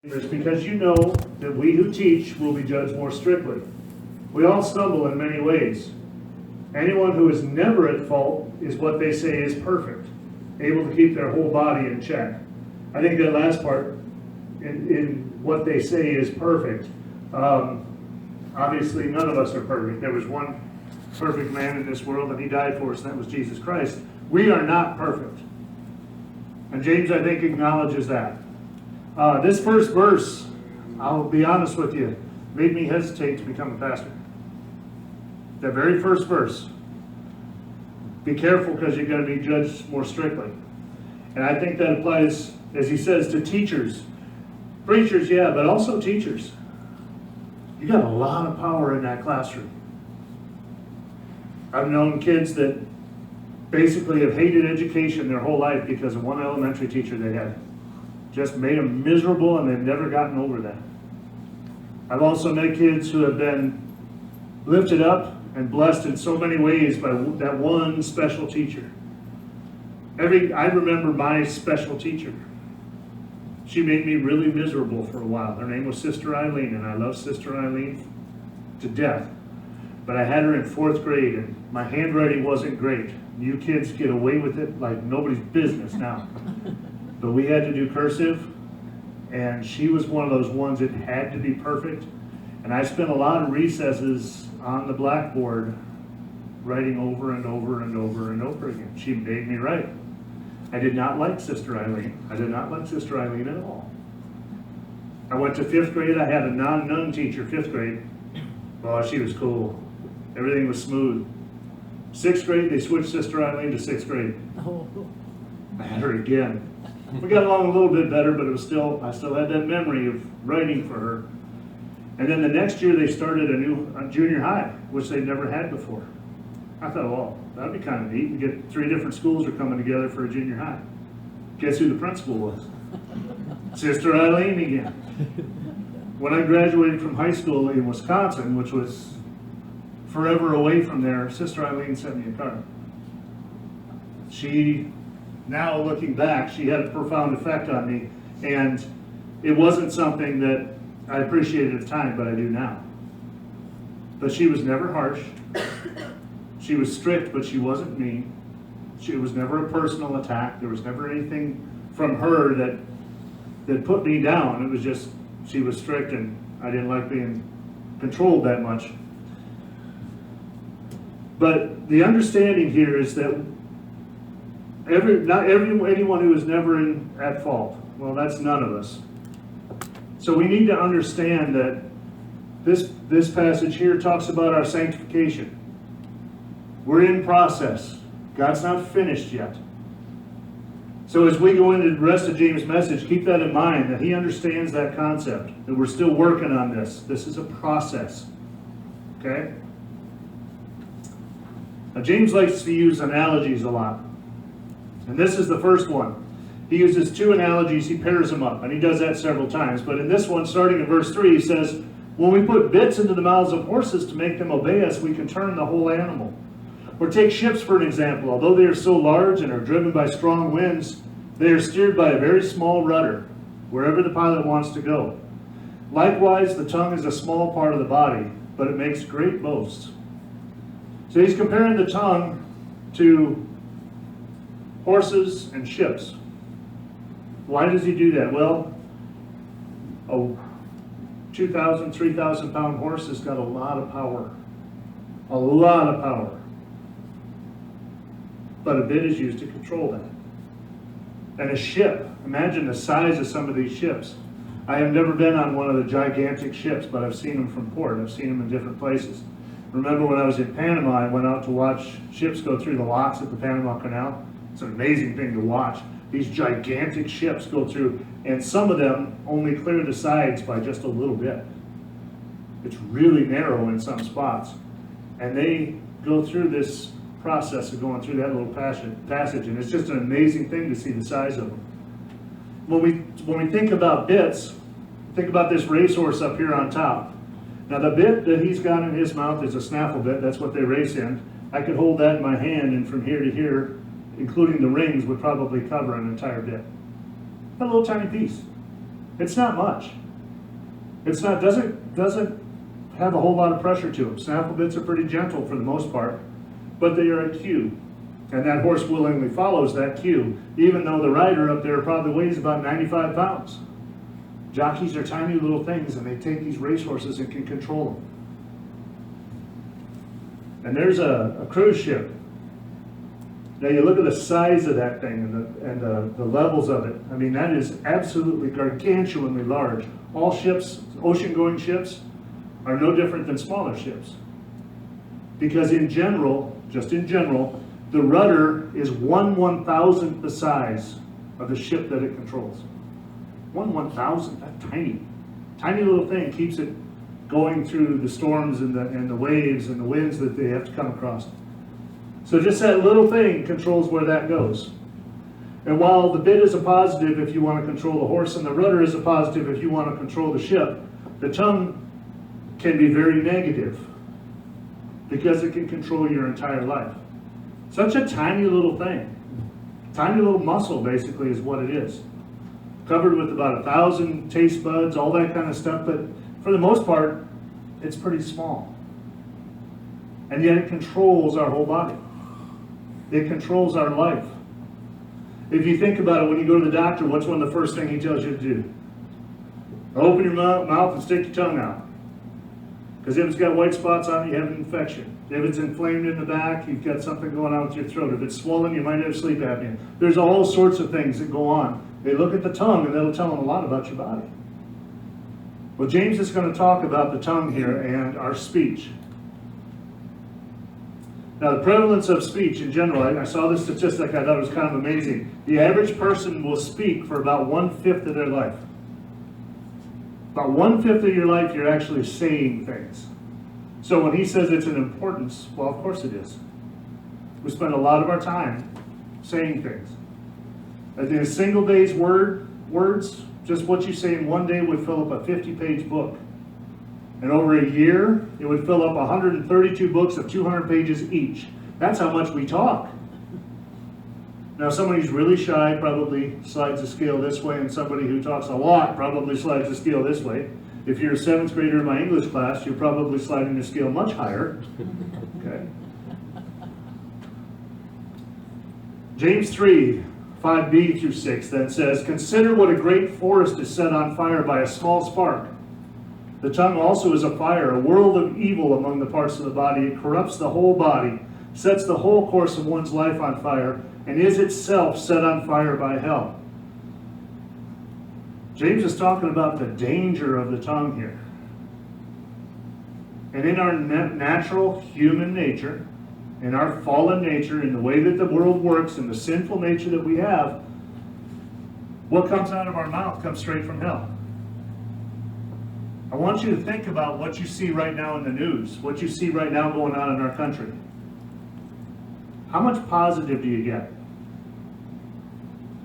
Because you know that we who teach will be judged more strictly. We all stumble in many ways. Anyone who is never at fault is what they say is perfect, able to keep their whole body in check. I think that last part, in what they say is perfect, obviously none of us are perfect. There was one perfect man in this world and he died for us, and that was Jesus Christ. We are not perfect. And James, I think, acknowledges that. This first verse, I'll be honest with you, made me hesitate to become a pastor. That very first verse. Be careful because you're going to be judged more strictly. And I think that applies, as he says, to teachers. Preachers, yeah, but also teachers. You got a lot of power in that classroom. I've known kids that basically have hated education their whole life because of one elementary teacher they had. Just made them miserable, and they've never gotten over that. I've also met kids who have been lifted up and blessed in so many ways by that one special teacher. I remember my special teacher. She made me really miserable for a while. Her name was Sister Eileen, and I love Sister Eileen to death. But I had her in 4th grade, and my handwriting wasn't great. You kids get away with it like nobody's business now. But we had to do cursive, and she was one of those ones that had to be perfect. And I spent a lot of recesses on the blackboard writing over and over and over and over again. She made me write. I did not like Sister Eileen. I did not like Sister Eileen at all. I went to 5th grade. I had a non-nun teacher, 5th grade. Oh, she was cool. Everything was smooth. 6th grade, they switched Sister Eileen to 6th grade. I had her again. We got along a little bit better, but I still had that memory of writing for her. And then the next year they started a junior high, which they'd never had before. I thought, well, that'd be kind of neat. You get 3 different schools are coming together for a junior high. Guess who the principal was? Sister Eileen again. When I graduated from high school in Wisconsin, which was forever away from there, Sister Eileen sent me a card. Now looking back, she had a profound effect on me, and it wasn't something that I appreciated at the time, but I do now. But she was never harsh. She was strict, but she wasn't mean. It was never a personal attack. There was never anything from her that put me down. It was just, she was strict, and I didn't like being controlled that much. But the understanding here is that anyone who is never at fault, well, that's none of us. So we need to understand that this passage here talks about our sanctification. We're in process. God's not finished yet. So as we go into the rest of James' message, keep that in mind, that he understands that concept, that we're still working on this. This is a process. Okay? Now, James likes to use analogies a lot. And this is the first one. He uses 2 analogies, he pairs them up, and he does that several times. But in this one, starting in verse 3, he says, when we put bits into the mouths of horses to make them obey us, we can turn the whole animal. Or take ships for an example. Although they are so large and are driven by strong winds, they are steered by a very small rudder, wherever the pilot wants to go. Likewise, the tongue is a small part of the body, but it makes great boasts. So he's comparing the tongue to horses and ships. Why does he do that? Well, a 2,000, 3,000 pound horse has got a lot of power. A lot of power. But a bit is used to control that. And a ship, imagine the size of some of these ships. I have never been on one of the gigantic ships, but I've seen them from port. I've seen them in different places. Remember when I was in Panama, I went out to watch ships go through the locks at the Panama Canal. It's an amazing thing to watch. These gigantic ships go through, and some of them only clear the sides by just a little bit. It's really narrow in some spots. And they go through this process of going through that little passage, and it's just an amazing thing to see the size of them. When we think about bits, think about this racehorse up here on top. Now the bit that he's got in his mouth is a snaffle bit. That's what they race in. I could hold that in my hand, and from here to here, including the rings, would probably cover an entire bit. A little tiny piece. It's not much. It's not, doesn't have a whole lot of pressure to them. Snaffle bits are pretty gentle for the most part, but they are a cue. And that horse willingly follows that cue, even though the rider up there probably weighs about 95 pounds. Jockeys are tiny little things, and they take these racehorses and can control them. And there's a cruise ship. Now you look at the size of that thing and the levels of it. I mean, that is absolutely gargantuanly large. All ships, ocean-going ships, are no different than smaller ships. Because in general, just in general, the rudder is 1/1000th the size of the ship that it controls. 1/1000th, that tiny little thing keeps it going through the storms and the waves and the winds that they have to come across. So just that little thing controls where that goes. And while the bit is a positive if you want to control the horse and the rudder is a positive if you want to control the ship, the tongue can be very negative because it can control your entire life. Such a tiny little thing. Tiny little muscle basically is what it is. Covered with about 1,000 taste buds, all that kind of stuff, but for the most part, it's pretty small. And yet it controls our whole body. It controls our life. If you think about it, when you go to the doctor, what's one of the first things he tells you to do? Open your mouth and stick your tongue out. Because if it's got white spots on it, you have an infection. If it's inflamed in the back, you've got something going on with your throat. If it's swollen, you might have sleep apnea. There's all sorts of things that go on. They look at the tongue, and that'll tell them a lot about your body. Well, James is going to talk about the tongue here and our speech. Now, the prevalence of speech in general, I saw this statistic I thought was kind of amazing. The average person will speak for about 1/5 of their life. About 1/5 of your life, you're actually saying things. So when he says it's an importance, well, of course it is. We spend a lot of our time saying things. I think a single day's words, just what you say in one day would fill up a 50-page book. And over a year, it would fill up 132 books of 200 pages each. That's how much we talk. Now, somebody who's really shy probably slides the scale this way, and somebody who talks a lot probably slides the scale this way. If you're a 7th grader in my English class, you're probably sliding the scale much higher. Okay. James 3, 5b through 6 then says, "Consider what a great forest is set on fire by a small spark. The tongue also is a fire, a world of evil among the parts of the body. It corrupts the whole body, sets the whole course of one's life on fire, and is itself set on fire by hell." James is talking about the danger of the tongue here. And in our natural human nature, in our fallen nature, in the way that the world works, in the sinful nature that we have, what comes out of our mouth comes straight from hell. I want you to think about what you see right now in the news, what you see right now going on in our country. How much positive do you get?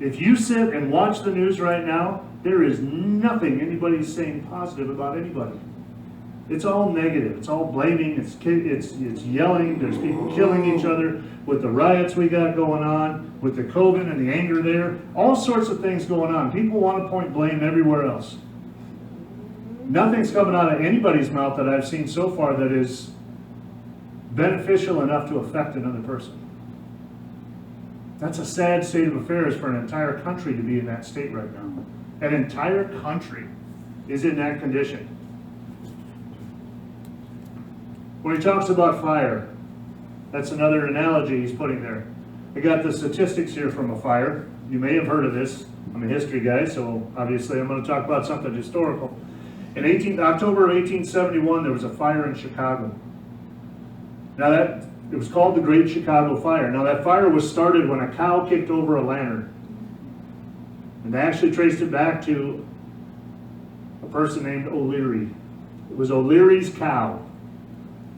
If you sit and watch the news right now, there is nothing anybody's saying positive about anybody. It's all negative. It's all blaming. It's yelling. There's people killing each other with the riots we got going on, with the COVID and the anger there. All sorts of things going on. People want to point blame everywhere else. Nothing's coming out of anybody's mouth that I've seen so far that is beneficial enough to affect another person. That's a sad state of affairs for an entire country to be in that state right now. An entire country is in that condition. When he talks about fire, that's another analogy he's putting there. I got the statistics here from a fire. You may have heard of this. I'm a history guy, so obviously I'm going to talk about something historical. In October of 1871, there was a fire in Chicago. Now it was called the Great Chicago Fire. Now that fire was started when a cow kicked over a lantern. And they actually traced it back to a person named O'Leary. It was O'Leary's cow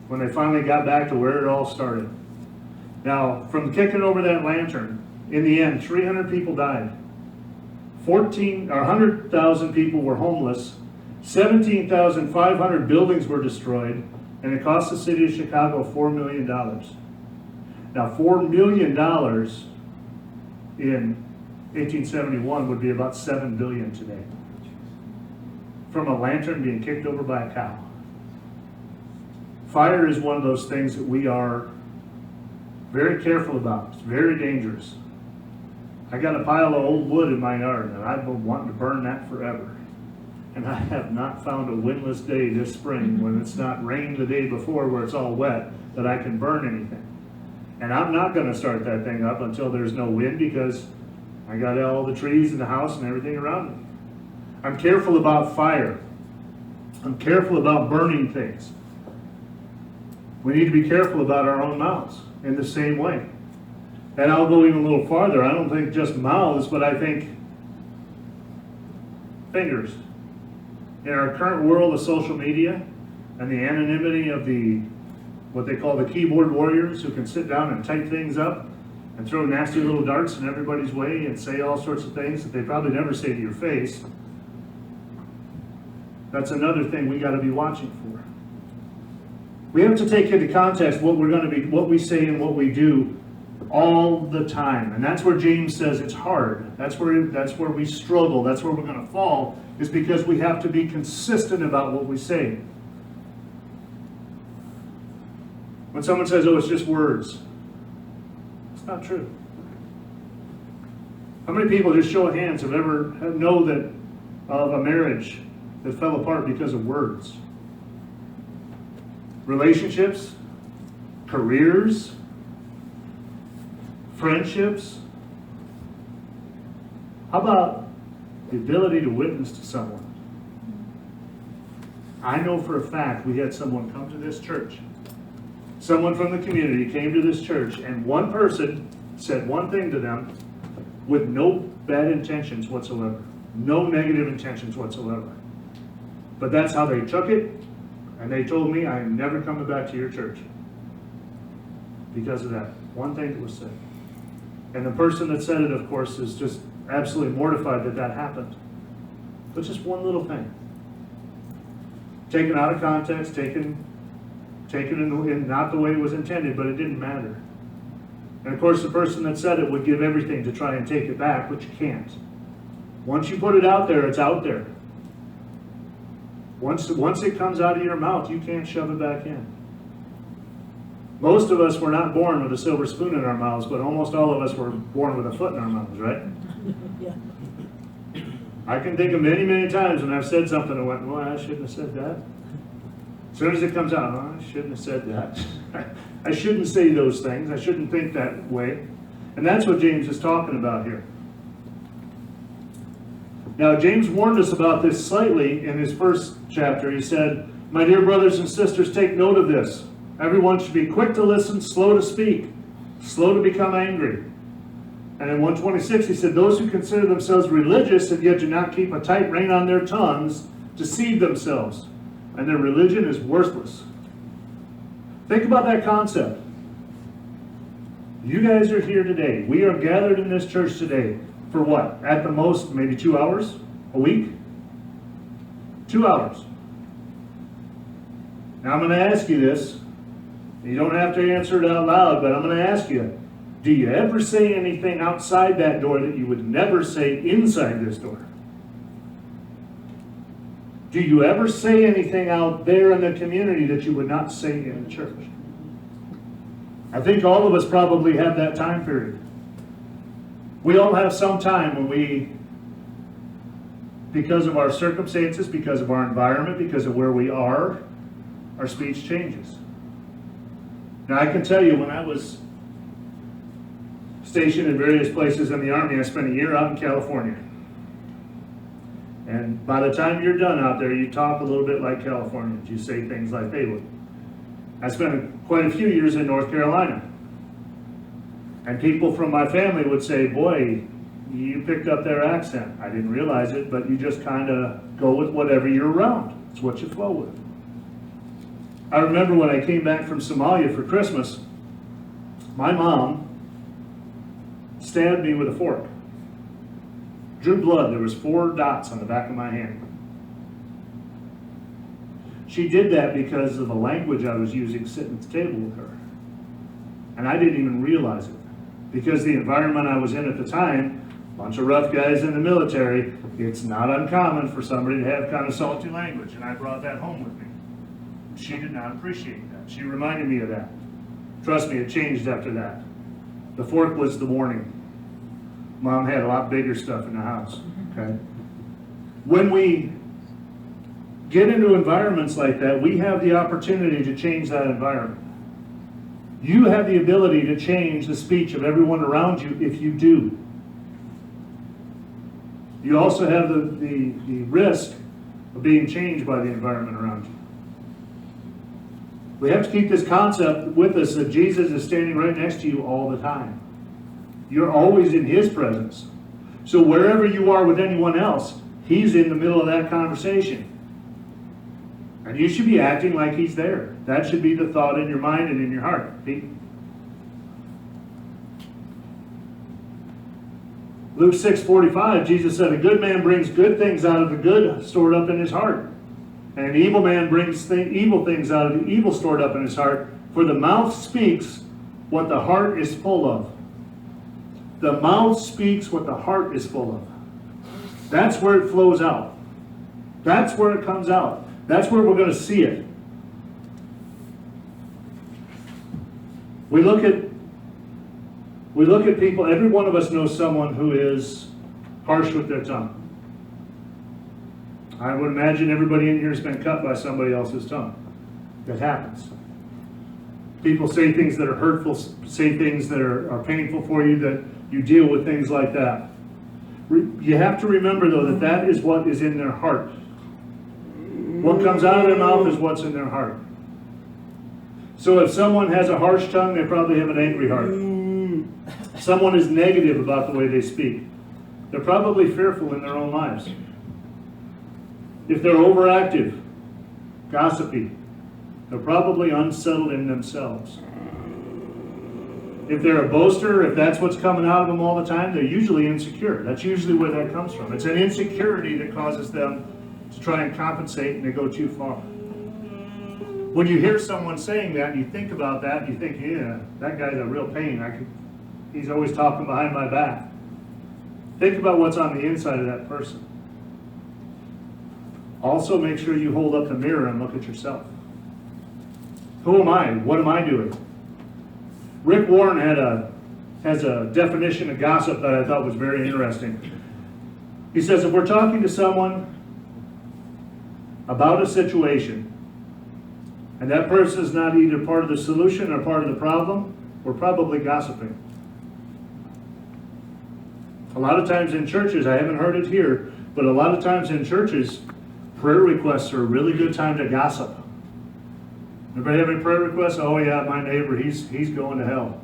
when they finally got back to where it all started. Now, from kicking over that lantern, in the end, 300 people died. 100,000 people were homeless. 17,500 buildings were destroyed, and it cost the city of Chicago $4 million. Now, $4 million in 1871 would be about $7 billion today. from a lantern being kicked over by a cow. Fire is one of those things that we are very careful about. It's very dangerous. I got a pile of old wood in my yard, and I've been wanting to burn that forever. And I have not found a windless day this spring when it's not rained the day before where it's all wet that I can burn anything. And I'm not going to start that thing up until there's no wind, because I got all the trees in the house and everything around me. I'm careful about fire. I'm careful about burning things. We need to be careful about our own mouths in the same way. And I'll go even a little farther. I don't think just mouths, but I think fingers. In our current world of social media and the anonymity of what they call the keyboard warriors, who can sit down and type things up and throw nasty little darts in everybody's way and say all sorts of things that they probably never say to your face. That's another thing we got to be watching for. We have to take into context what we say and what we do all the time. And that's where James says it's hard. That's where we struggle. That's where we're going to fall, is because we have to be consistent about what we say. When someone says, oh, it's just words, it's not true. How many people, just show of hands, have ever know that of a marriage that fell apart because of words? Relationships, careers, friendships. How about the ability to witness to someone? I know for a fact we had someone come to this church. Someone from the community came to this church, and one person said one thing to them with no bad intentions whatsoever. No negative intentions whatsoever. But that's how they took it, and they told me, I am never coming back to your church because of that one thing that was said. And the person that said it, of course, is just absolutely mortified that that happened. But just one little thing. Taken out of context, taken in not the way it was intended, but it didn't matter. And of course, the person that said it would give everything to try and take it back, but you can't. Once you put it out there, it's out there. Once it comes out of your mouth, you can't shove it back in. Most of us were not born with a silver spoon in our mouths, but almost all of us were born with a foot in our mouths, right? Yeah. I can think of many, many times when I've said something and went, well, I shouldn't have said that. As soon as it comes out, oh, I shouldn't have said that. I shouldn't say those things. I shouldn't think that way. And that's what James is talking about here. Now, James warned us about this slightly in his first chapter. He said, my dear brothers and sisters, take note of this. Everyone should be quick to listen, slow to speak, slow to become angry. And in 126, he said, those who consider themselves religious and yet do not keep a tight rein on their tongues deceive themselves, and their religion is worthless. Think about that concept. You guys are here today. We are gathered in this church today for what? At the most, maybe 2 hours a week? 2 hours. Now I'm going to ask you this. You don't have to answer it out loud, but I'm going to ask you, do you ever say anything outside that door that you would never say inside this door? Do you ever say anything out there in the community that you would not say in the church? I think all of us probably have that time period. We all have some time when we, because of our circumstances, because of our environment, because of where we are, our speech changes. Now, I can tell you, when I was stationed in various places in the Army, I spent a year out in California. And by the time you're done out there, you talk a little bit like Californians. You say things like they would. I spent quite a few years in North Carolina. And people from my family would say, boy, you picked up their accent. I didn't realize it, but you just kind of go with whatever you're around. It's what you flow with. I remember when I came back from Somalia for Christmas, my mom stabbed me with a fork. Drew blood. There was 4 dots on the back of my hand. She did that because of the language I was using sitting at the table with her. And I didn't even realize it. Because the environment I was in at the time bunch of rough guys in the military, it's not uncommon for somebody to have kind of salty language, and I brought that home with me. She did not appreciate that. She reminded me of that. Trust me, it changed after that. The fork was the warning. Mom had a lot bigger stuff in the house, okay? When we get into environments like that, we have the opportunity to change that environment. You have the ability to change the speech of everyone around you if you do. You also have the risk of being changed by the environment around you. We have to keep this concept with us that Jesus is standing right next to you all the time. You're always in His presence. So wherever you are with anyone else, He's in the middle of that conversation. And you should be acting like He's there. That should be the thought in your mind and in your heart. Luke 6:45, Jesus said, a good man brings good things out of the good stored up in his heart. And an evil man brings evil things out of the evil stored up in his heart. For the mouth speaks what the heart is full of. The mouth speaks what the heart is full of. That's where it flows out. That's where it comes out. That's where we're going to see it. We look at people, every one of us knows someone who is harsh with their tongue. I would imagine everybody in here has been cut by somebody else's tongue. That happens. People say things that are hurtful, say things that are painful for you, that you deal with things like that. You have to remember, though, that that is what is in their heart. What comes out of their mouth is what's in their heart. So if someone has a harsh tongue, they probably have an angry heart. If someone is negative about the way they speak, they're probably fearful in their own lives. If they're overactive, gossipy, they're probably unsettled in themselves. If they're a boaster, if that's what's coming out of them all the time, they're usually insecure. That's usually where that comes from. It's an insecurity that causes them to try and compensate, and they go too far. When you hear someone saying that, and you think about that, and you think, yeah, that guy's a real pain. He's always talking behind my back. Think about what's on the inside of that person. Also, make sure you hold up the mirror and look at yourself. Who am I? What am I doing? Rick Warren has a definition of gossip that I thought was very interesting. He says, if we're talking to someone about a situation, and that person is not either part of the solution or part of the problem, we're probably gossiping. A lot of times in churches, I haven't heard it here, but a lot of times in churches, prayer requests are a really good time to gossip. Anybody have any prayer requests? Oh yeah, my neighbor, he's going to hell.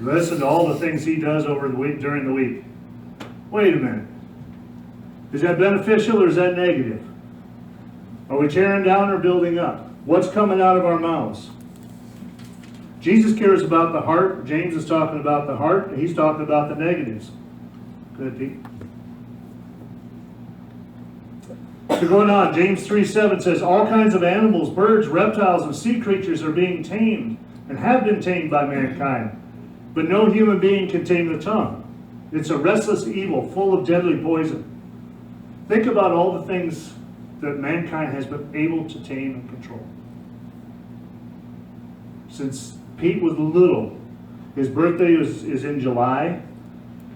Listen to all the things he does over the week, during the week. Wait a minute. Is that beneficial or is that negative? Are we tearing down or building up? What's coming out of our mouths? Jesus cares about the heart. James is talking about the heart, and he's talking about the negatives. Good, Pete. So going on, James 3:7 says, all kinds of animals, birds, reptiles, and sea creatures are being tamed and have been tamed by mankind. But no human being can tame the tongue. It's a restless evil full of deadly poison. Think about all the things that mankind has been able to tame and control. Since Pete was little, his birthday is in July.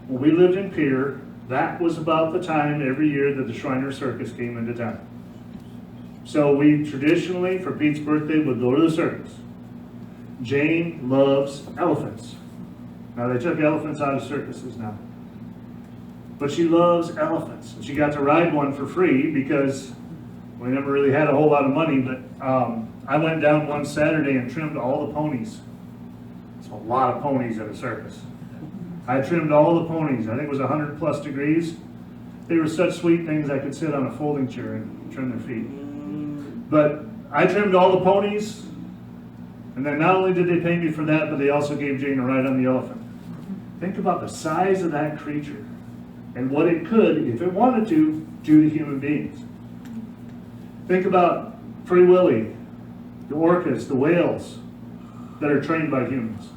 When we lived in Pierre, that was about the time every year that the Shriner Circus came into town. So we traditionally, for Pete's birthday, would go to the circus. Jane loves elephants. Now they took elephants out of circuses now. But she loves elephants. She got to ride one for free because we never really had a whole lot of money, but I went down one Saturday and trimmed all the ponies. It's a lot of ponies at a circus. I trimmed all the ponies. I think it was 100+ degrees. They were such sweet things I could sit on a folding chair and trim their feet. But I trimmed all the ponies, and then not only did they pay me for that, but they also gave Jane a ride on the elephant. Think about the size of that creature and what it could, if it wanted to, do to human beings. Think about Free Willy, the orcas, the whales that are trained by humans.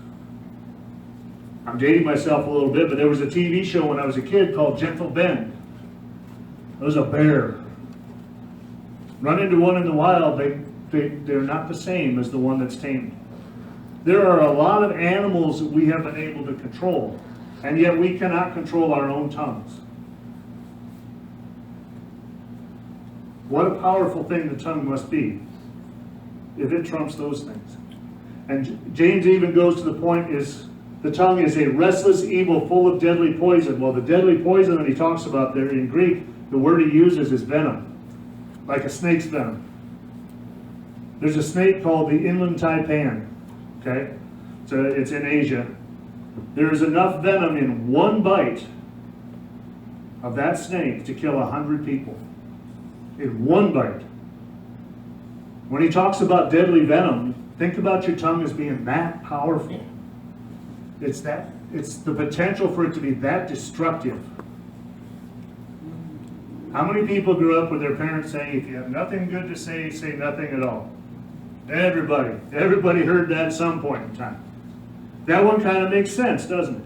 I'm dating myself a little bit, but there was a TV show when I was a kid called Gentle Ben. It was a bear. Run into one in the wild, they're not the same as the one that's tamed. There are a lot of animals that we have been able to control, and yet we cannot control our own tongues. What a powerful thing the tongue must be if it trumps those things. And James even goes to the point is the tongue is a restless evil full of deadly poison. Well, the deadly poison that he talks about there in Greek, the word he uses is venom, like a snake's venom. There's a snake called the inland taipan, okay? So it's in Asia. There is enough venom in one bite of that snake to kill 100 people. In one bite. When he talks about deadly venom, think about your tongue as being that powerful. It's the potential for it to be that destructive. How many people grew up with their parents saying, if you have nothing good to say, say nothing at all? Everybody heard that at some point in time. That one kind of makes sense, doesn't it?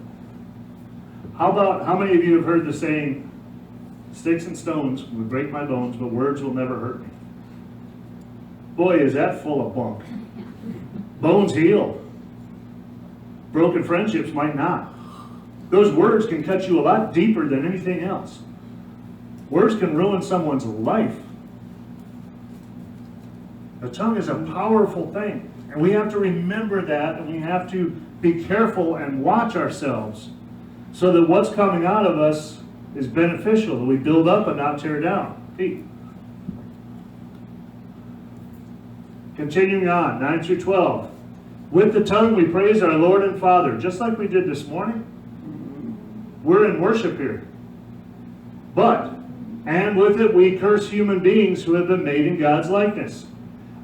How many of you have heard the saying, sticks and stones will break my bones, but words will never hurt me? Boy, is that full of bunk. Bones heal. Broken friendships might not. Those words can cut you a lot deeper than anything else. Words can ruin someone's life. The tongue is a powerful thing, and we have to remember that, and we have to be careful and watch ourselves so that what's coming out of us is beneficial, that we build up and not tear down. Pete. Continuing on, 9 through 12. With the tongue we praise our Lord and Father, just like we did this morning. We're in worship here. And with it we curse human beings who have been made in God's likeness.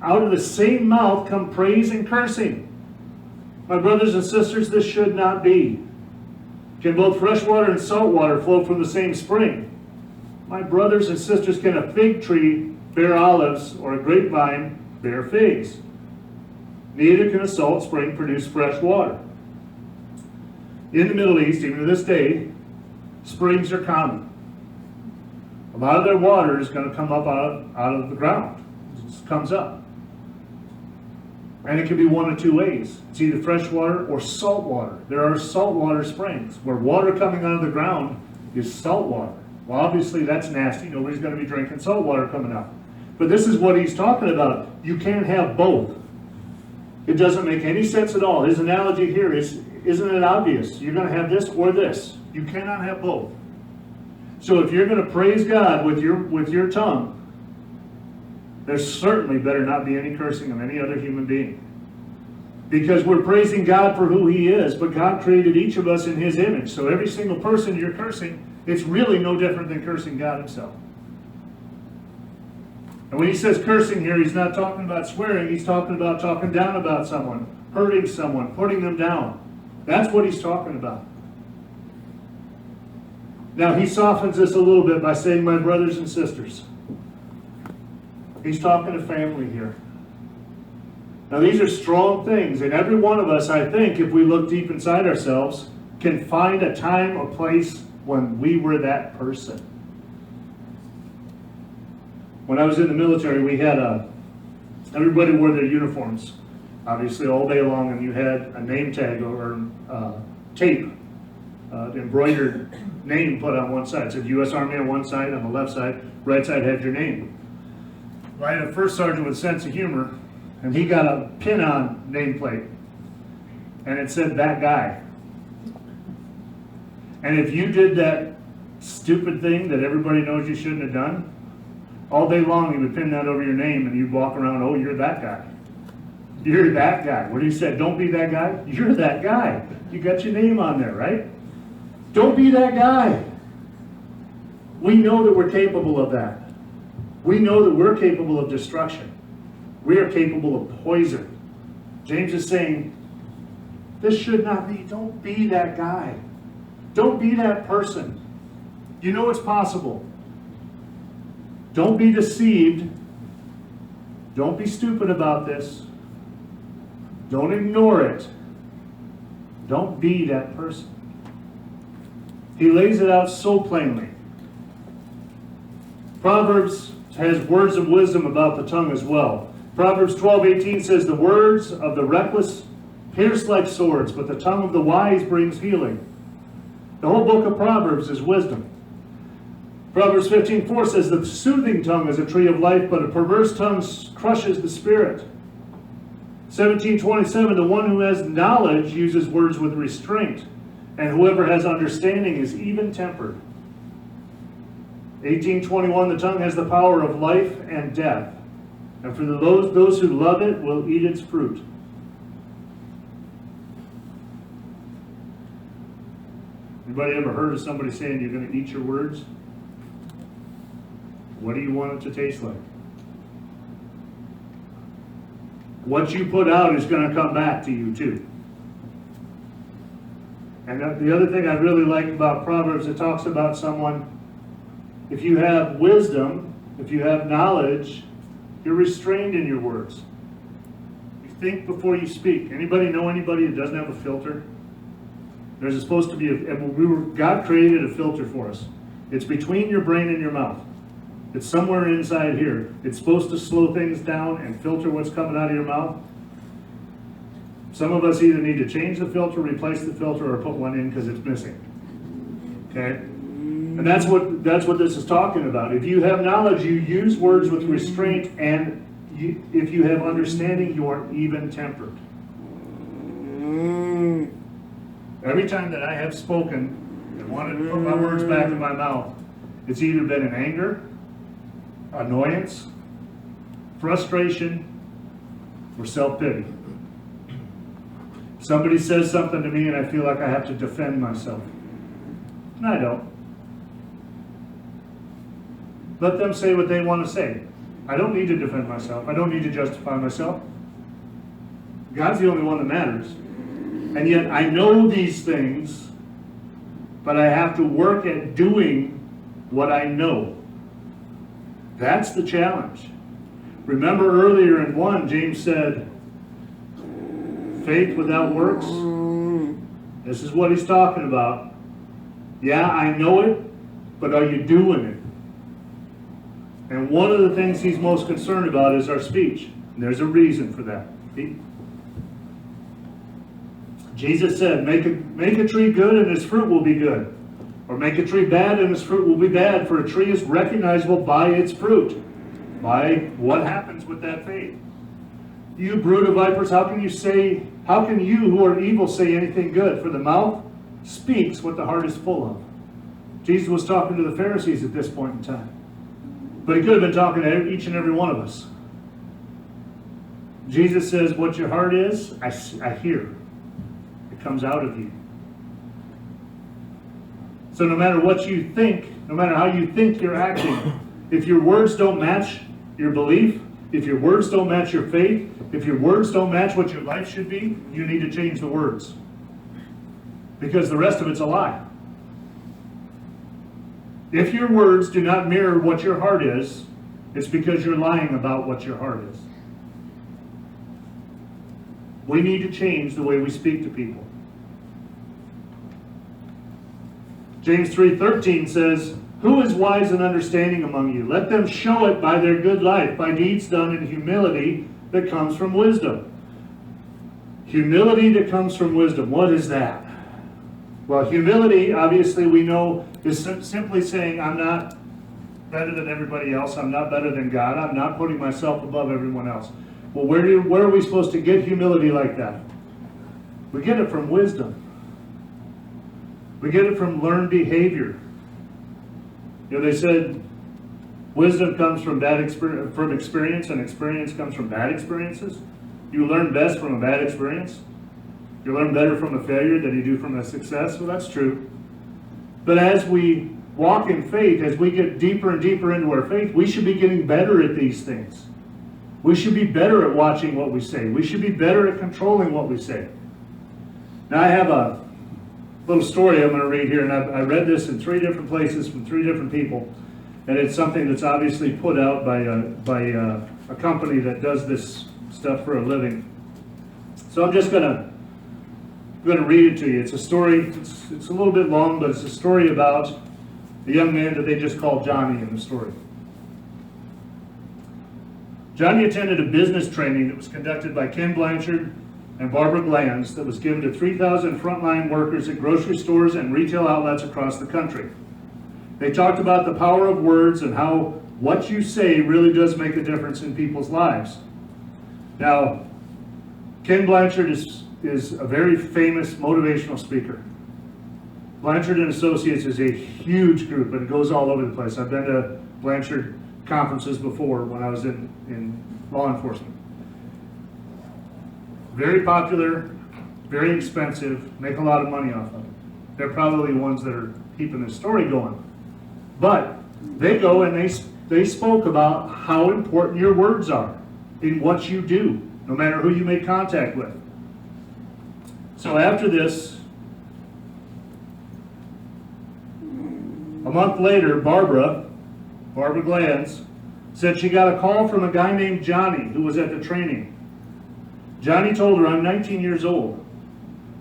Out of the same mouth come praise and cursing. My brothers and sisters, this should not be. Can both fresh water and salt water flow from the same spring? My brothers and sisters, can a fig tree bear olives or a grapevine bear figs? Neither can a salt spring produce fresh water. In the Middle East, even to this day, springs are common. A lot of their water is going to come up out of the ground. It just comes up. And it can be one of two ways. It's either fresh water or salt water. There are saltwater springs where water coming out of the ground is salt water. Well, obviously that's nasty. Nobody's going to be drinking salt water coming out. But this is what he's talking about. You can't have both. It doesn't make any sense at all. His analogy here is, isn't it obvious? You're going to have this or this. You cannot have both. So if you're going to praise God with your tongue, there certainly better not be any cursing of any other human being. Because we're praising God for who He is, but God created each of us in His image. So every single person you're cursing, it's really no different than cursing God Himself. And when he says cursing here, he's not talking about swearing. He's talking about talking down about someone, hurting someone, putting them down. That's what he's talking about. Now, he softens this a little bit by saying, my brothers and sisters. He's talking to family here. Now, these are strong things, and every one of us, I think, if we look deep inside ourselves, can find a time or place when we were that person. When I was in the military, we had everybody wore their uniforms, obviously, all day long, and you had a name tag or tape, embroidered name put on one side. It said U.S. Army on one side, on the left side, right side had your name. I had a first sergeant with a sense of humor, and he got a pin-on nameplate, and it said, that guy. And if you did that stupid thing that everybody knows you shouldn't have done, all day long he would pin that over your name, and you'd walk around, oh, you're that guy. You're that guy. What he said, don't be that guy. You're that guy. You got your name on there, right? Don't be that guy. We know that we're capable of that. We know that we're capable of destruction. We are capable of poison. James is saying, this should not be. Don't be that guy. Don't be that person. You know it's possible. Don't be deceived. Don't be stupid about this. Don't ignore it. Don't be that person. He lays it out so plainly. Proverbs has words of wisdom about the tongue as well. Proverbs 12:18 says, the words of the reckless pierce like swords, but the tongue of the wise brings healing. The whole book of Proverbs is wisdom. Proverbs 15:4 says, the soothing tongue is a tree of life, but a perverse tongue crushes the spirit. 17:27, the one who has knowledge uses words with restraint, and whoever has understanding is even-tempered. 18:21, the tongue has the power of life and death, and for those who love it will eat its fruit. Anybody ever heard of somebody saying you're going to eat your words? What do you want it to taste like? What you put out is going to come back to you too. And the other thing I really like about Proverbs, it talks about someone, if you have wisdom, if you have knowledge, you're restrained in your words. You think before you speak. Anybody know anybody that doesn't have a filter? There's supposed to be God created a filter for us. It's between your brain and your mouth. It's somewhere inside here. It's supposed to slow things down and filter what's coming out of your mouth. Some of us either need to change the filter, replace the filter, or put one in because it's missing. Okay? And that's what this is talking about. If you have knowledge, you use words with restraint, and if you have understanding, you are even-tempered. Every time that I have spoken and wanted to put my words back in my mouth, it's either been in anger, annoyance, frustration, or self-pity. Somebody says something to me and I feel like I have to defend myself. And I don't. Let them say what they want to say. I don't need to defend myself. I don't need to justify myself. God's the only one that matters. And yet I know these things, but I have to work at doing what I know. That's the challenge. Remember earlier in 1, James said, faith without works. This is what he's talking about. Yeah, I know it, but are you doing it? And one of the things he's most concerned about is our speech. And there's a reason for that. Jesus said, make a tree good and its fruit will be good. Or make a tree bad and its fruit will be bad, for a tree is recognizable by its fruit. By what happens with that faith. You brood of vipers, how can you who are evil say anything good? For the mouth speaks what the heart is full of. Jesus was talking to the Pharisees at this point in time. But he could have been talking to each and every one of us. Jesus says, what your heart is, I hear. It comes out of you. So no matter what you think, no matter how you think you're acting, if your words don't match your belief, if your words don't match your faith, if your words don't match what your life should be, you need to change the words. Because the rest of it's a lie. If your words do not mirror what your heart is, it's because you're lying about what your heart is. We need to change the way we speak to people. James 3:13 says, who is wise and understanding among you? Let them show it by their good life, by deeds done in humility that comes from wisdom. Humility that comes from wisdom. What is that? Well, humility, obviously, we know, is simply saying, I'm not better than everybody else. I'm not better than God. I'm not putting myself above everyone else. Well, where are we supposed to get humility like that? We get it from wisdom. We get it from learned behavior. You know, they said wisdom comes from experience, and experience comes from bad experiences. You learn best from a bad experience. You learn better from a failure than you do from a success. Well, that's true. But as we walk in faith, as we get deeper and deeper into our faith, we should be getting better at these things. We should be better at watching what we say. We should be better at controlling what we say. Now, I have a little story I'm going to read here, and I read this in 3 different places from 3 different people, and it's something that's obviously put out by a company that does this stuff for a living. So I'm just going to I'm going to read it to you. It's a story, it's a little bit long, but it's a story about the young man that they just called Johnny in the story. Johnny attended a business training that was conducted by Ken Blanchard and Barbara Glanz that was given to 3,000 frontline workers at grocery stores and retail outlets across the country. They talked about the power of words and how what you say really does make a difference in people's lives. Now, Ken Blanchard is a very famous motivational speaker. Blanchard and Associates is a huge group, and it goes all over the place. I've been to Blanchard conferences before when I was in law enforcement. Very popular, very expensive, make a lot of money off of it. They're probably the ones that are keeping this story going. But they go and they spoke about how important your words are in what you do, no matter who you make contact with. So after this, a month later, Barbara Glanz, said she got a call from a guy named Johnny who was at the training. Johnny told her, I'm 19 years old.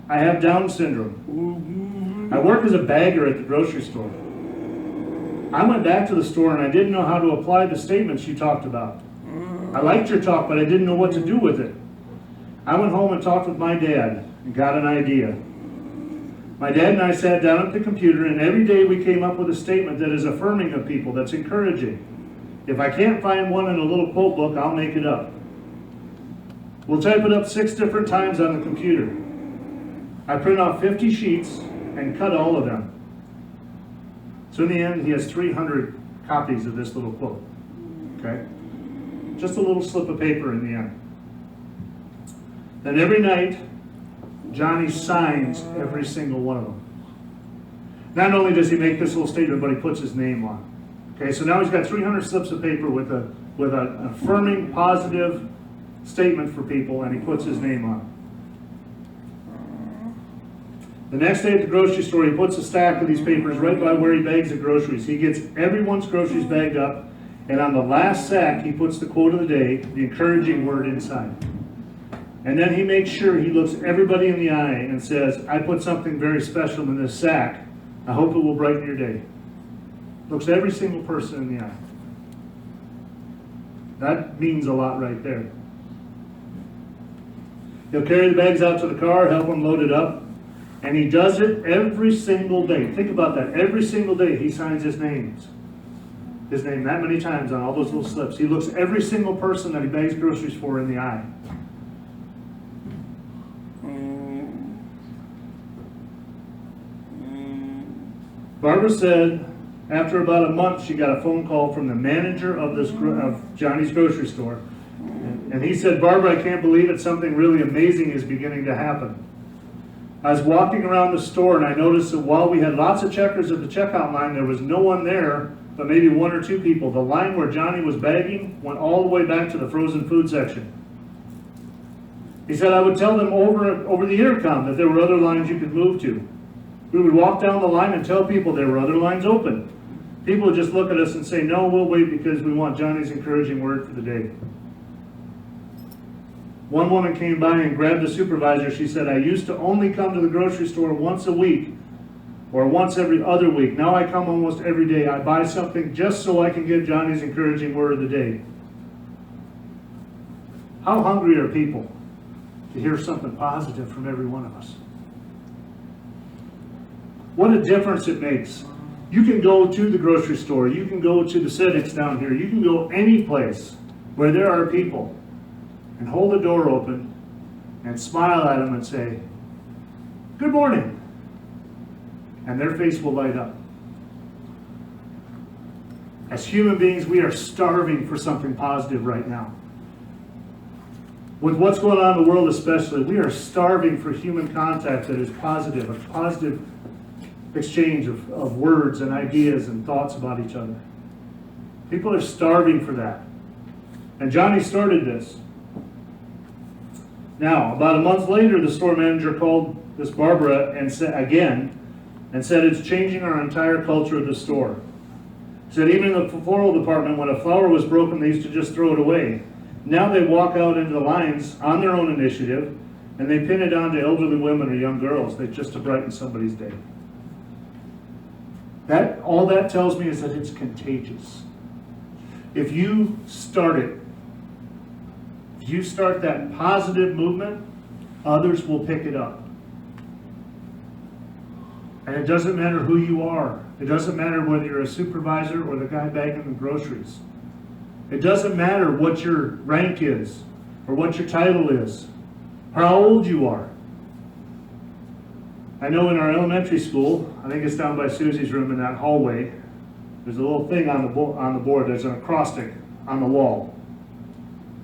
I have Down syndrome. I work as a bagger at the grocery store. I went back to the store and I didn't know how to apply the statements you talked about. I liked your talk, but I didn't know what to do with it. I went home and talked with my dad and got an idea. My dad and I sat down at the computer, and every day we came up with a statement that is affirming of people, that's encouraging. If I can't find one in a little quote book, I'll make it up. We'll type it up 6 different times on the computer. I print off 50 sheets and cut all of them. So in the end, he has 300 copies of this little quote. Okay? Just a little slip of paper in the end. Then every night, Johnny signs every single one of them. Not only does he make this little statement, but he puts his name on. Okay, so now he's got 300 slips of paper with an affirming, positive statement for people, and he puts his name on. The next day at the grocery store, he puts a stack of these papers right by where he bags the groceries. He gets everyone's groceries bagged up, and on the last sack, he puts the quote of the day, the encouraging word inside. And then he makes sure he looks everybody in the eye and says, I put something very special in this sack. I hope it will brighten your day. Looks every single person in the eye. That means a lot right there. He'll carry the bags out to the car, help them load it up, and he does it every single day. Think about that. Every single day he signs his name that many times on all those little slips. He looks every single person that he bags groceries for in the eye. Barbara said after about a month she got a phone call from the manager of Johnny's grocery store. And he said, Barbara, I can't believe it. Something really amazing is beginning to happen. I was walking around the store and I noticed that while we had lots of checkers at the checkout line, there was no one there but maybe 1 or 2 people. The line where Johnny was bagging went all the way back to the frozen food section. He said, I would tell them over the intercom that there were other lines you could move to. We would walk down the line and tell people there were other lines open. People would just look at us and say, no, we'll wait because we want Johnny's encouraging word for the day. One woman came by and grabbed the supervisor. She said, I used to only come to the grocery store once a week or once every other week. Now I come almost every day. I buy something just so I can get Johnny's encouraging word of the day. How hungry are people to hear something positive from every one of us? What a difference it makes. You can go to the grocery store. You can go to the Civics down here. You can go any place where there are people and hold the door open and smile at them and say, good morning. And their face will light up. As human beings, we are starving for something positive right now. With what's going on in the world especially, we are starving for human contact that is positive, a positive exchange of words and ideas and thoughts about each other. People are starving for that. And Johnny started this. Now, about a month later, the store manager called this Barbara and said it's changing our entire culture of the store. He said even in the floral department, when a flower was broken, they used to just throw it away. Now they walk out into the lines on their own initiative, And they pin it on to elderly women or young girls just to brighten somebody's day. All that tells me is that it's contagious. If you start it, if you start that positive movement, others will pick it up. And it doesn't matter who you are. It doesn't matter whether you're a supervisor or the guy bagging the groceries. It doesn't matter what your rank is or what your title is, how old you are. I know in our elementary school, I think it's down by Susie's room in that hallway, there's a little thing on the board, there's an acrostic on the wall.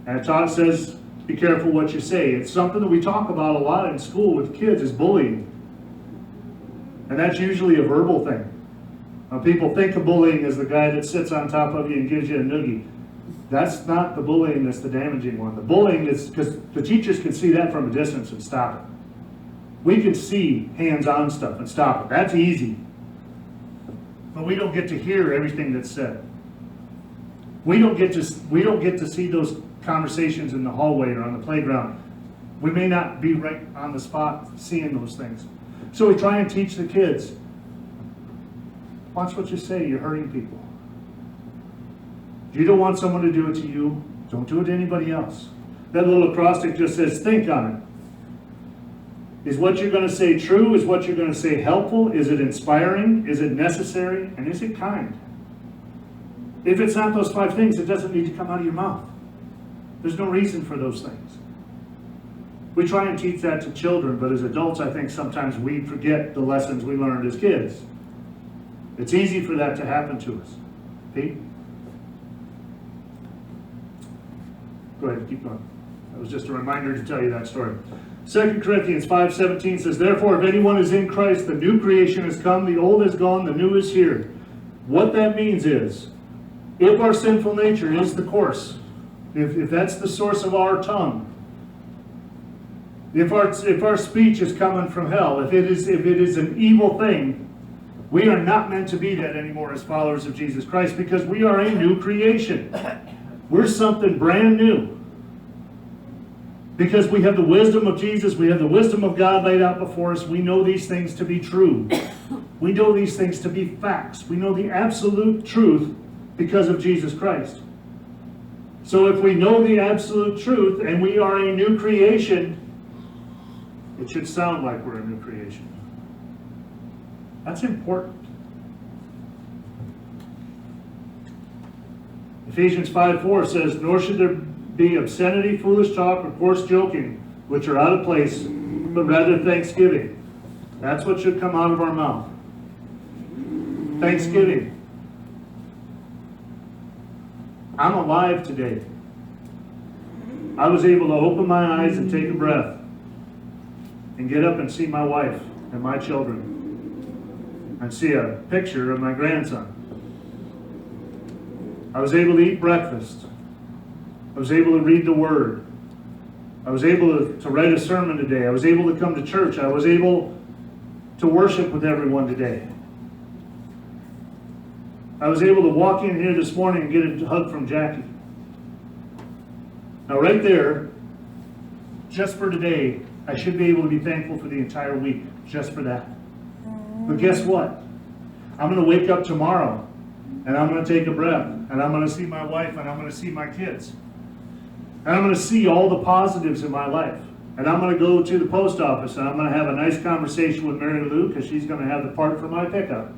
And it says, be careful what you say. It's something that we talk about a lot in school with kids, is bullying. And that's usually a verbal thing. People think of bullying as the guy that sits on top of you and gives you a noogie. That's not the bullying that's the damaging one. The bullying is, because the teachers can see that from a distance and stop it. We can see hands-on stuff and stop it. That's easy. But we don't get to hear everything that's said. We don't get to see those conversations in the hallway or on the playground. We may not be right on the spot seeing those things. So we try and teach the kids, watch what you say, you're hurting people. If you don't want someone to do it to you, don't do it to anybody else. That little acrostic just says, think on it. Is what you're going to say true? Is what you're going to say helpful? Is it inspiring? Is it necessary? And is it kind? If it's not those 5 things, it doesn't need to come out of your mouth. There's no reason for those things. We try and teach that to children, but as adults, I think sometimes we forget the lessons we learned as kids. It's easy for that to happen to us. Pete? Go ahead, keep going. That was just a reminder to tell you that story. 2 Corinthians 5:17 says, therefore, if anyone is in Christ, the new creation has come, the old is gone, the new is here. What that means is, if our sinful nature is the course, if that's the source of our tongue, if our speech is coming from hell, if it is an evil thing, we are not meant to be that anymore as followers of Jesus Christ, because we are a new creation. We're something brand new. Because we have the wisdom of Jesus, we have the wisdom of God laid out before us, we know these things to be true. We know these things to be facts. We know the absolute truth because of Jesus Christ. So if we know the absolute truth and we are a new creation, it should sound like we're a new creation. That's important. Ephesians 5:4 says, nor should there be obscenity, foolish talk, or coarse joking, which are out of place, but rather thanksgiving. That's what should come out of our mouth. Thanksgiving. I'm alive today. I was able to open my eyes and take a breath and get up and see my wife and my children and see a picture of my grandson. I was able to eat breakfast. I was able to read the Word. I was able to write a sermon today. I was able to come to church. I was able to worship with everyone today. I was able to walk in here this morning and get a hug from Jackie. Now right there, just for today, I should be able to be thankful for the entire week, just for that. But guess what? I'm going to wake up tomorrow, and I'm going to take a breath, and I'm going to see my wife, and I'm going to see my kids. And I'm going to see all the positives in my life. And I'm going to go to the post office, and I'm going to have a nice conversation with Mary Lou, because she's going to have the part for my pickup.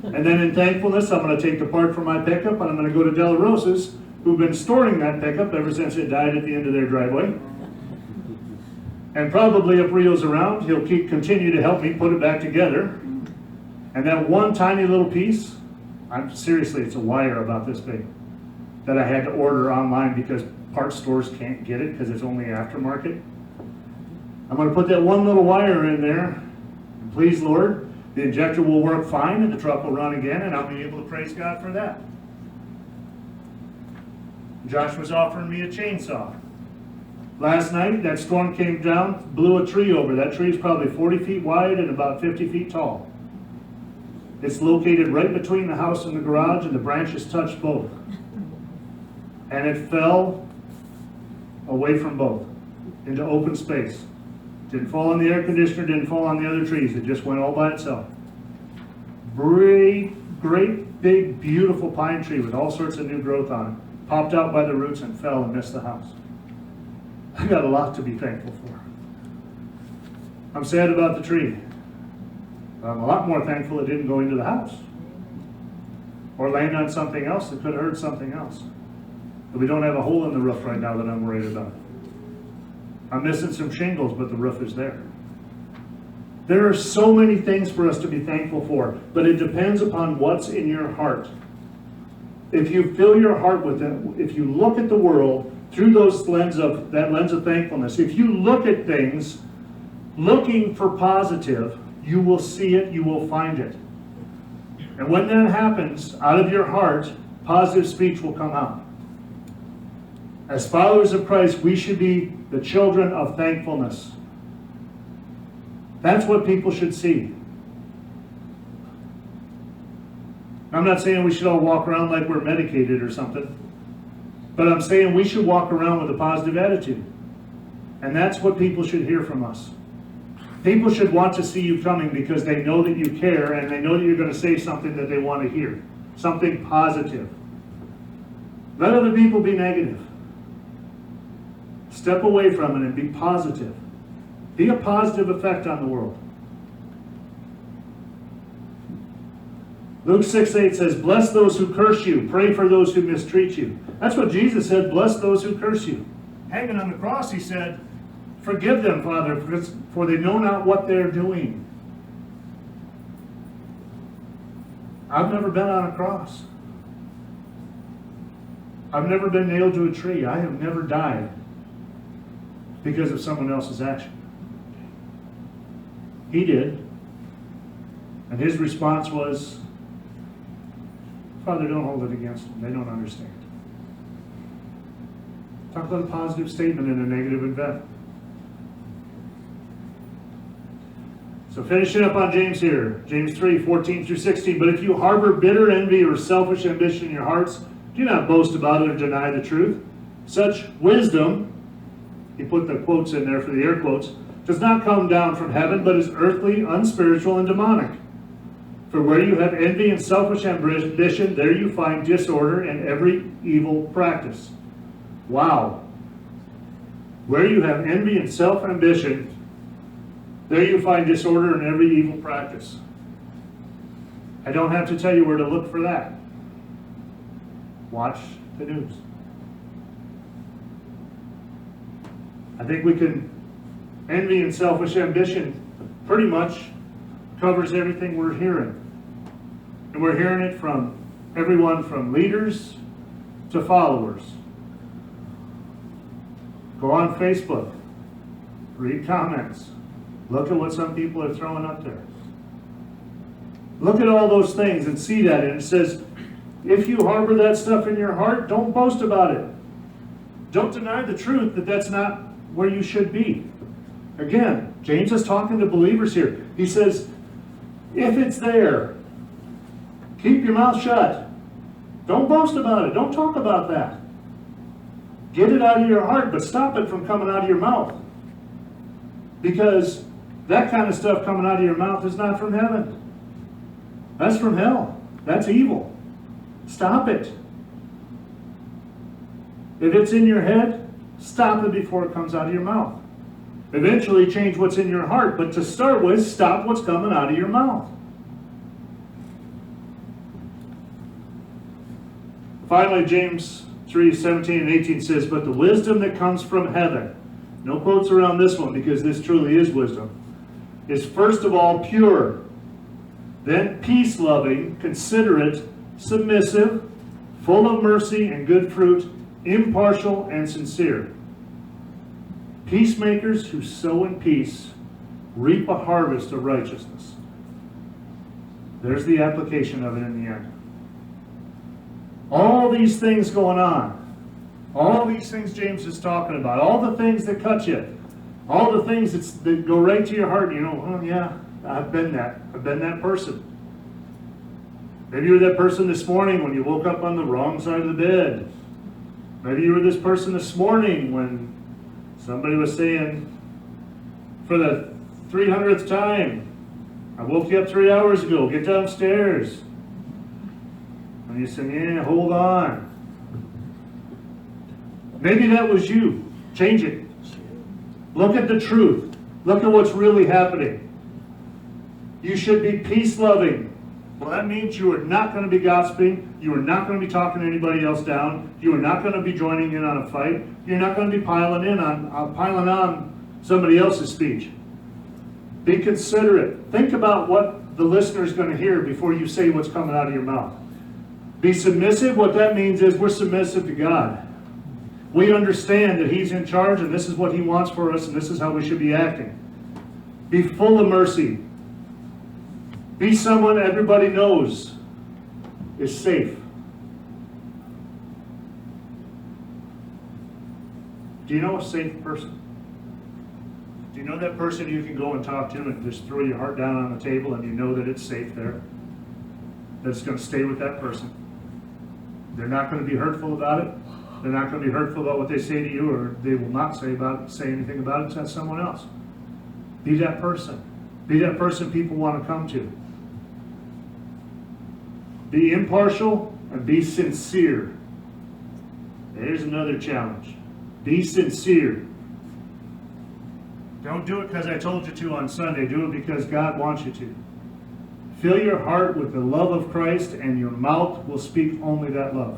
And then in thankfulness, I'm going to take the part for my pickup, and I'm going to go to Della Rosa's, who've been storing that pickup ever since it died at the end of their driveway. And probably if Rio's around, he'll continue to help me put it back together. And that one tiny little piece, seriously, it's a wire about this big, that I had to order online because parts stores can't get it because it's only aftermarket. I'm going to put that one little wire in there, and please, Lord, the injector will work fine and the truck will run again, and I'll be able to praise God for that. Josh was offering me a chainsaw. Last night, that storm came down, blew a tree over. That tree is probably 40 feet wide and about 50 feet tall. It's located right between the house and the garage, and the branches touched both. And it fell away from both into open space. Didn't fall on the air conditioner, didn't fall on the other trees. It just went all by itself. Great, big, beautiful pine tree with all sorts of new growth on it. Popped out by the roots and fell and missed the house. I got a lot to be thankful for. I'm sad about the tree. I'm a lot more thankful it didn't go into the house or land on something else that could have hurt something else. But we don't have a hole in the roof right now that I'm worried about. I'm missing some shingles, but the roof is there. There are so many things for us to be thankful for, but it depends upon what's in your heart. If you fill your heart with it, if you look at the world through that lens of thankfulness, if you look at things looking for positive, you will see it, you will find it. And when that happens, out of your heart, positive speech will come out. As followers of Christ, we should be the children of thankfulness. That's what people should see. I'm not saying we should all walk around like we're medicated or something, but I'm saying we should walk around with a positive attitude. And that's what people should hear from us. People should want to see you coming because they know that you care and they know that you're going to say something that they want to hear. Something positive. Let other people be negative. Step away from it and be positive. Be a positive effect on the world. Luke 6:8 says, bless those who curse you. Pray for those who mistreat you. That's what Jesus said, bless those who curse you. Hanging on the cross, he said, forgive them, Father, for they know not what they're doing. I've never been on a cross. I've never been nailed to a tree. I have never died because of someone else's action. He did. And his response was, Father, don't hold it against them. They don't understand. Talk about a positive statement and a negative event. So finishing up on James here. James 3:14-16. But if you harbor bitter envy or selfish ambition in your hearts, do not boast about it or deny the truth. Such wisdom, he put the quotes in there for the air quotes, does not come down from heaven, but is earthly, unspiritual, and demonic. For where you have envy and selfish ambition, there you find disorder and every evil practice. Wow. Where you have envy and self-ambition, there you find disorder and every evil practice. I don't have to tell you where to look for that. Watch the news. I think we can, envy and selfish ambition pretty much covers everything we're hearing. And we're hearing it from everyone from leaders to followers. Go on Facebook, read comments, look at what some people are throwing up there. Look at all those things and see that, and it says, if you harbor that stuff in your heart, don't boast about it. Don't deny the truth that that's not where you should be. Again, James is talking to believers here. He says, if it's there, keep your mouth shut. Don't boast about it. Don't talk about that. Get it out of your heart, but stop it from coming out of your mouth. Because that kind of stuff coming out of your mouth is not from heaven. That's from hell. That's evil. Stop it. If it's in your head, stop it before it comes out of your mouth. Eventually change what's in your heart, but to start with, stop what's coming out of your mouth. Finally, James 3:17-18 says, but the wisdom that comes from heaven, no quotes around this one because this truly is wisdom, is first of all pure, then peace-loving, considerate, submissive, full of mercy and good fruit, impartial and sincere. Peacemakers who sow in peace reap a harvest of righteousness. There's the application of it in the end. All these things going on, all these things James is talking about, all the things that cut you, all the things that go right to your heart, you know, oh yeah, I've been that person. Maybe you were that person this morning when you woke up on the wrong side of the bed. Maybe you were this person this morning when somebody was saying For the 300th time, I woke you up 3 hours ago. Get downstairs. And you said, yeah, hold on. Maybe that was you. Change it. Look at the truth. Look at what's really happening. You should be peace-loving. Well, that means you are not going to be gossiping. You are not going to be talking anybody else down. You are not going to be joining in on a fight. You're not going to be piling on somebody else's speech. Be considerate. Think about what the listener is going to hear before you say what's coming out of your mouth. Be submissive. What that means is we're submissive to God. We understand that He's in charge and this is what He wants for us and this is how we should be acting. Be full of mercy. Be someone everybody knows is safe. Do you know a safe person? Do you know that person you can go and talk to and just throw your heart down on the table and you know that it's safe there? That it's going to stay with that person. They're not going to be hurtful about it. They're not going to be hurtful about what they say to you, or they will not say anything about it to someone else. Be that person. Be that person people want to come to. Be impartial and be sincere. There's another challenge. Be sincere. Don't do it because I told you to on Sunday. Do it because God wants you to. Fill your heart with the love of Christ and your mouth will speak only that love.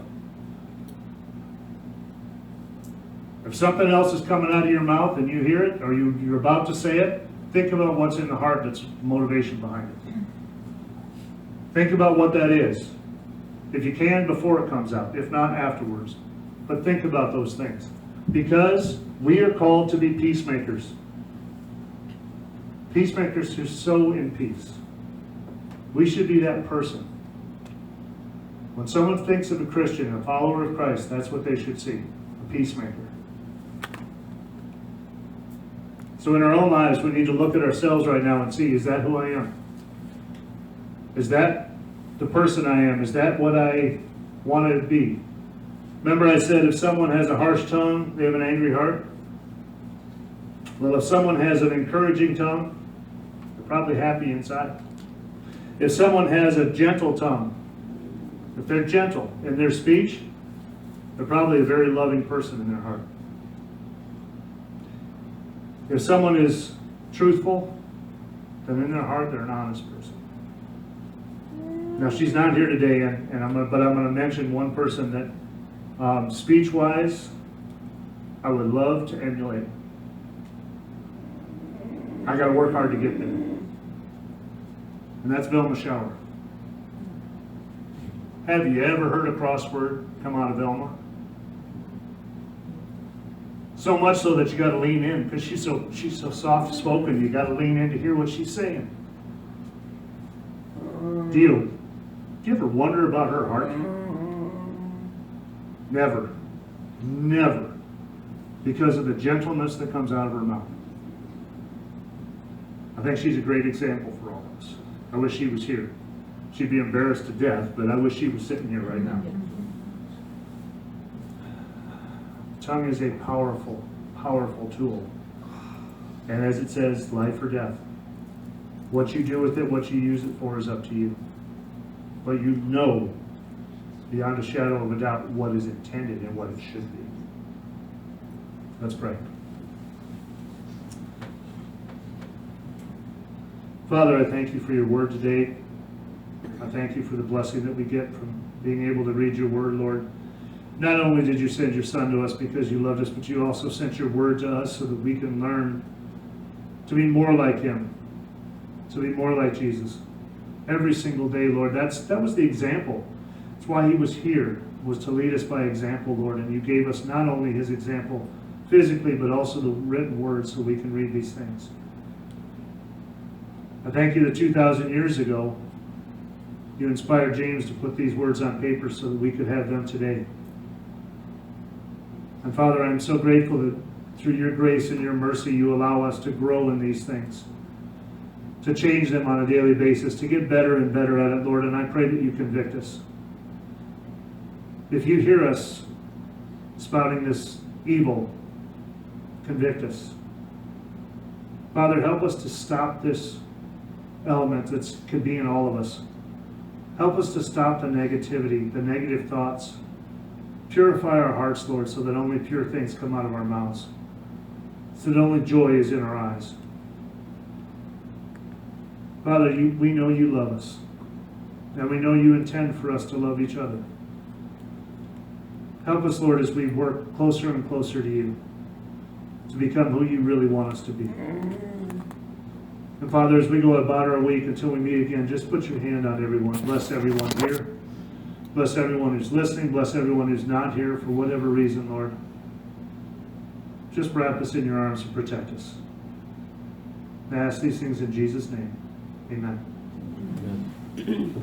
If something else is coming out of your mouth and you hear it or you're about to say it, think about what's in the heart that's motivation behind it. Think about what that is. If you can, before it comes out. If not, afterwards. But think about those things. Because we are called to be peacemakers. Peacemakers who sow in peace. We should be that person. When someone thinks of a Christian, a follower of Christ, that's what they should see. A peacemaker. So in our own lives, we need to look at ourselves right now and see, is that who I am? Is that the person I am? Is that what I want to be? Remember I said if someone has a harsh tongue, they have an angry heart? Well, if someone has an encouraging tongue, they're probably happy inside. If someone has a gentle tongue, if they're gentle in their speech, they're probably a very loving person in their heart. If someone is truthful, then in their heart they're an honest person. Now she's not here today, but I'm going to mention one person that speech-wise I would love to emulate. I got to work hard to get there. And that's Velma Shower. Have you ever heard a crossword come out of Velma? So much so that you got to lean in because she's so soft spoken. You got to lean in to hear what she's saying. Do you ever wonder about her heart? Never, never, because of the gentleness that comes out of her mouth. I think she's a great example for all of us. I wish she was here. She'd be embarrassed to death, but I wish she was sitting here right now. Tongue is a powerful, powerful tool. And as it says, life or death. What you do with it, what you use it for is up to you. But you know, beyond a shadow of a doubt, what is intended and what it should be. Let's pray. Father, I thank you for your word today. I thank you for the blessing that we get from being able to read your word, Lord. Not only did you send your Son to us because you loved us, but you also sent your word to us so that we can learn to be more like him, to be more like Jesus. Every single day, Lord, that was the example. That's why he was here, was to lead us by example, Lord. And you gave us not only his example physically, but also the written word so we can read these things. I thank you that 2,000 years ago, you inspired James to put these words on paper so that we could have them today. And Father, I'm so grateful that through your grace and your mercy, you allow us to grow in these things, to change them on a daily basis, to get better and better at it, Lord. And I pray that you convict us. If you hear us spouting this evil, convict us. Father, help us to stop this element that could be in all of us. Help us to stop the negativity, the negative thoughts. Purify our hearts, Lord, so that only pure things come out of our mouths, so that only joy is in our eyes. Father, we know you love us, and we know you intend for us to love each other. Help us, Lord, as we work closer and closer to you, to become who you really want us to be. And Father, as we go about our week until we meet again, just put your hand on everyone. Bless everyone here. Bless everyone who's listening. Bless everyone who's not here for whatever reason, Lord. Just wrap us in your arms and protect us. And I ask these things in Jesus' name. Amen. Amen.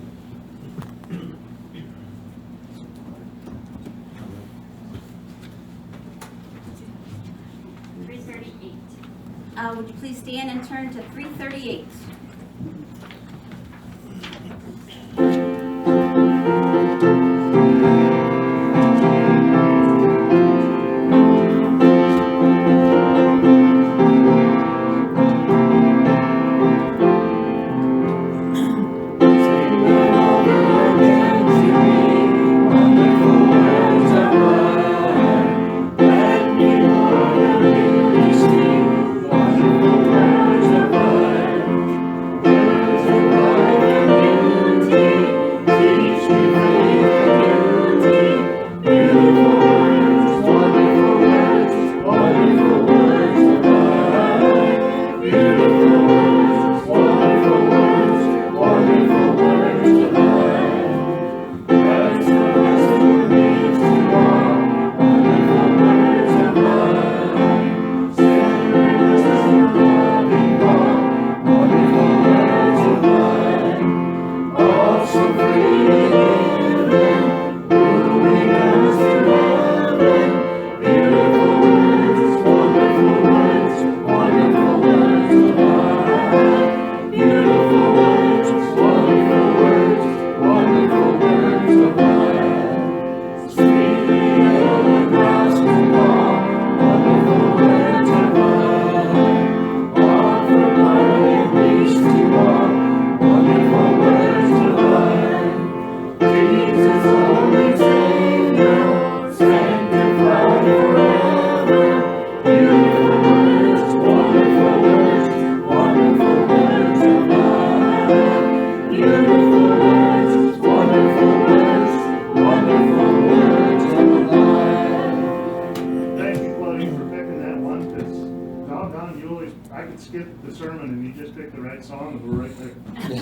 338. Would you please stand and turn to 338?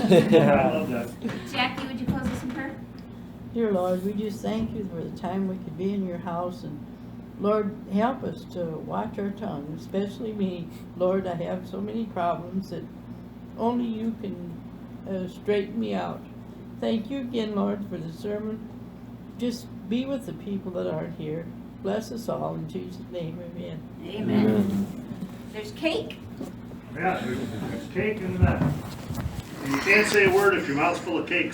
I love that. Jackie, would you close us in prayer? Dear Lord, we just thank you for the time we could be in your house, and Lord, help us to watch our tongue, especially me. Lord, I have so many problems that only you can straighten me out. Thank you again, Lord, for the sermon. Just be with the people that aren't here. Bless us all in Jesus' name, amen. Amen. There's cake. Yeah, there's cake in that. And you can't say a word if your mouth's full of cake.